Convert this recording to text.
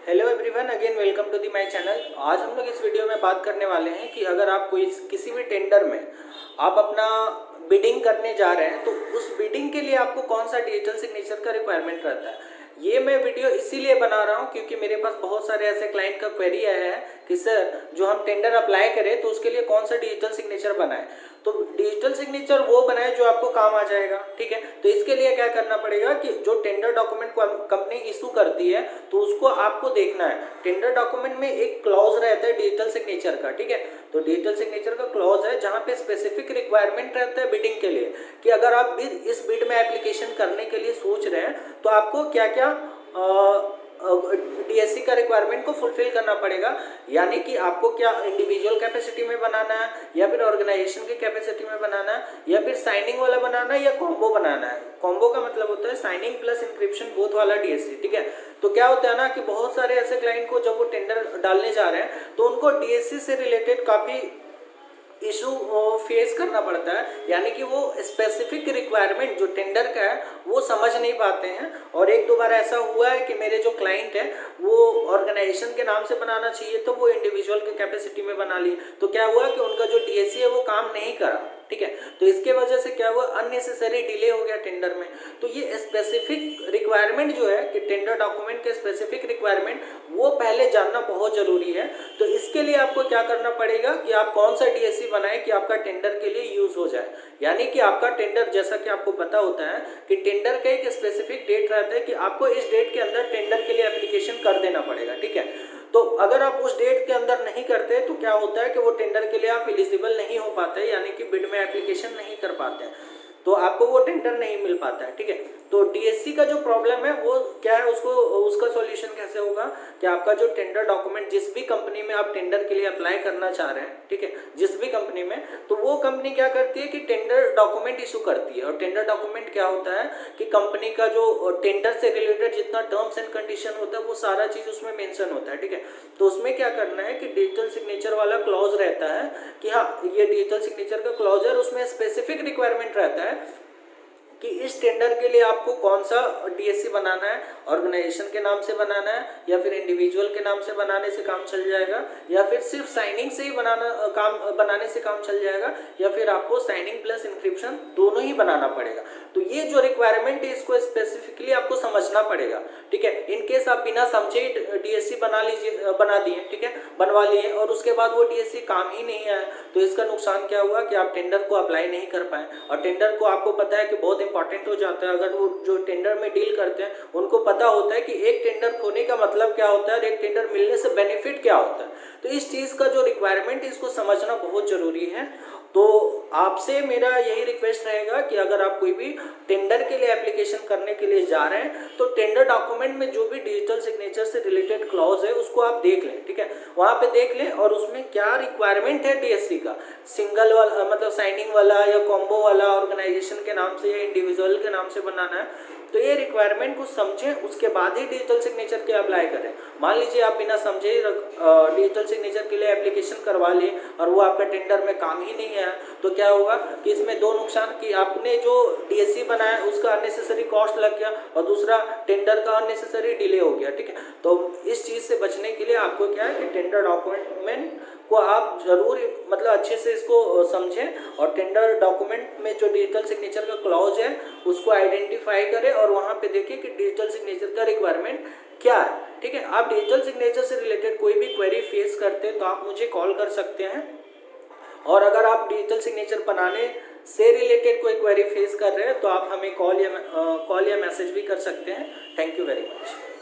Hello everyone, again welcome to the my channel. आज हम लोग इस वीडियो में बात करने वाले हैं कि अगर आप कोई किसी भी टेंडर में आप अपना बिडिंग करने जा रहे हैं तो उस बिडिंग के लिए आपको कौन सा डिजिटल सिग्नेचर का रिक्वायरमेंट रहता है। ये मैं वीडियो इसीलिए बना रहा हूँ क्योंकि मेरे पास बहुत सारे ऐसे क्लाइंट का क्वेरी आया है कि सर जो हम टेंडर अप्लाई करें तो उसके लिए कौन सा डिजिटल सिग्नेचर बनाए। तो डिजिटल सिग्नेचर वो बनाए जो आपको काम आ जाएगा। ठीक है, तो इसके लिए क्या करना पड़ेगा कि जो टेंडर डॉक्यूमेंट कंपनी इशू करती है तो उसको आपको देखना है। टेंडर डॉक्यूमेंट में एक क्लॉज रहता है डिजिटल सिग्नेचर का। ठीक है, तो डिजिटल सिग्नेचर का क्लॉज है जहाँ पे स्पेसिफिक रिक्वायरमेंट रहता है बिडिंग के लिए कि अगर आप इस बिड में एप्लीकेशन करने के लिए सोच रहे हैं तो आपको क्या क्या डीएससी का रिक्वायरमेंट को फुलफिल करना पड़ेगा। यानी कि आपको क्या इंडिविजुअल कैपेसिटी में बनाना है या फिर ऑर्गेनाइजेशन की कैपेसिटी में बनाना है या फिर साइनिंग वाला बनाना है या कॉम्बो बनाना है। कॉम्बो का मतलब होता है साइनिंग प्लस इंक्रिप्शन बोथ वाला डीएससी। ठीक है, तो क्या होता है ना कि बहुत सारे ऐसे क्लाइंट को जब वो टेंडर डालने जा रहे हैं तो उनको डीएससी से रिलेटेड काफ़ी इशू फेस करना पड़ता है। यानी कि वो स्पेसिफिक रिक्वायरमेंट जो टेंडर का है वो समझ नहीं पाते हैं। और एक दो बार ऐसा हुआ है कि मेरे जो क्लाइंट है वो ऑर्गेनाइजेशन के नाम से बनाना चाहिए तो वो इंडिविजुअल के कैपेसिटी में बना लिए, तो क्या हुआ कि उनका जो डीएससी है वो काम नहीं करा। ठीक है, तो इसके वजह से क्या हुआ, अननेसेसरी डिले हो गया टेंडर में। तो ये स्पेसिफिक रिक्वायरमेंट जो है कि टेंडर डॉक्यूमेंट के स्पेसिफिक रिक्वायरमेंट वो पहले जानना बहुत जरूरी है। तो इसके लिए आपको क्या करना पड़ेगा कि आप कौन सा डीएससी बनाएं कि आपका टेंडर के लिए यूज हो जाए। यानी कि आपका टेंडर, जैसा कि आपको पता होता है कि टेंडर का एक स्पेसिफिक डेट रहता है कि आपको इस डेट के अंदर टेंडर के लिए एप्लीकेशन कर देना पड़ेगा। ठीक है, तो अगर आप उस डेट के अंदर नहीं करते तो क्या होता है कि वो टेंडर के लिए आप एलिजिबल नहीं हो पाते, यानी कि बिड में एप्लीकेशन नहीं कर पाते हैं, तो आपको वो टेंडर नहीं मिल पाता है। ठीक है, तो डीएससी का जो प्रॉब्लम है वो क्या है, उसका सॉल्यूशन कैसे होगा कि आपका जो टेंडर डॉक्यूमेंट जिस भी कंपनी में आप टेंडर के लिए अप्लाई करना चाह रहे हैं, ठीक है, जिस भी कंपनी में, तो वो कंपनी क्या करती है कि टेंडर डॉक्यूमेंट इशू करती है। और टेंडर डॉक्यूमेंट क्या होता है कि कंपनी का जो टेंडर से रिलेटेड जितना टर्म्स एंड कंडीशन होता है वो सारा चीज उसमें मेंशन होता है। ठीक है, तो उसमें क्या करना है कि डिजिटल सिग्नेचर वाला क्लॉज रहता है कि हाँ ये डिजिटल सिग्नेचर का क्लॉज है, उसमें स्पेसिफिक रिक्वायरमेंट रहता है कि इस टेंडर के लिए आपको कौन सा डीएससी बनाना है, ऑर्गेनाइजेशन के नाम से बनाना है या फिर इंडिविजुअल के नाम से बनाने से काम चल जाएगा या फिर सिर्फ साइनिंग से ही बनाने से काम चल जाएगा या फिर आपको साइनिंग प्लस इंक्रिप्शन दोनों ही बनाना पड़ेगा। तो ये जो रिक्वायरमेंट है इसको स्पेसिफिकली आपको समझना पड़ेगा। ठीक है, इनकेस आप बिना समझे डीएससी बना दिए, ठीक है, बनवा लिए और उसके बाद वो डीएससी काम ही नहीं आया तो इसका नुकसान क्या हुआ कि आप टेंडर को अप्लाई नहीं कर पाए। और टेंडर को आपको पता है कि बहुत इंपॉर्टेंट हो जाता है। अगर वो जो टेंडर में डील करते हैं उनको पता होता है कि एक टेंडर खोने का मतलब क्या होता है और एक टेंडर मिलने से बेनिफिट क्या होता है। तो इस चीज का जो रिक्वायरमेंट है इसको समझना बहुत जरूरी है। तो आपसे मेरा यही रिक्वेस्ट रहेगा कि अगर आप कोई भी टेंडर के लिए एप्लीकेशन करने के लिए जा रहे हैं तो टेंडर डॉक्यूमेंट में जो भी डिजिटल सिग्नेचर से रिलेटेड क्लॉज है उसको आप देख लें। ठीक है, वहां पे देख लें और उसमें क्या रिक्वायरमेंट है डीएससी का, सिंगल वाला मतलब साइनिंग वाला या कॉम्बो वाला, ऑर्गेनाइजेशन के नाम से या इंडिविजुअल के नाम से बनाना है, तो ये रिक्वायरमेंट को समझें उसके बाद ही डिजिटल सिग्नेचर के अप्लाई करें। मान लीजिए आप बिना समझे डिजिटल सिग्नेचर के लिए एप्लीकेशन करवा लिए और वो आपका टेंडर में काम ही नहीं आया तो क्या होगा कि इसमें दो नुकसान कि आपने जो डीएससी बनाया उसका अननेसेसरी कॉस्ट लग गया और दूसरा टेंडर का अननेसेसरी डिले हो गया। ठीक है, तो इस चीज़ से बचने के लिए आपको क्या है कि टेंडर डॉक्यूमेंट को आप जरूर मतलब अच्छे से इसको समझें और टेंडर डॉक्यूमेंट में जो डिजिटल सिग्नेचर का क्लॉज है उसको आइडेंटिफाई करें और वहाँ पे देखें कि डिजिटल सिग्नेचर का रिक्वायरमेंट क्या है। ठीक है, आप डिजिटल सिग्नेचर से रिलेटेड कोई भी क्वेरी फेस करते हैं तो आप मुझे कॉल कर सकते हैं। और अगर आप डिजिटल सिग्नेचर बनाने से रिलेटेड कोई क्वेरी फेस कर रहे हैं तो आप हमें कॉल या मैसेज भी कर सकते हैं। Thank you very much.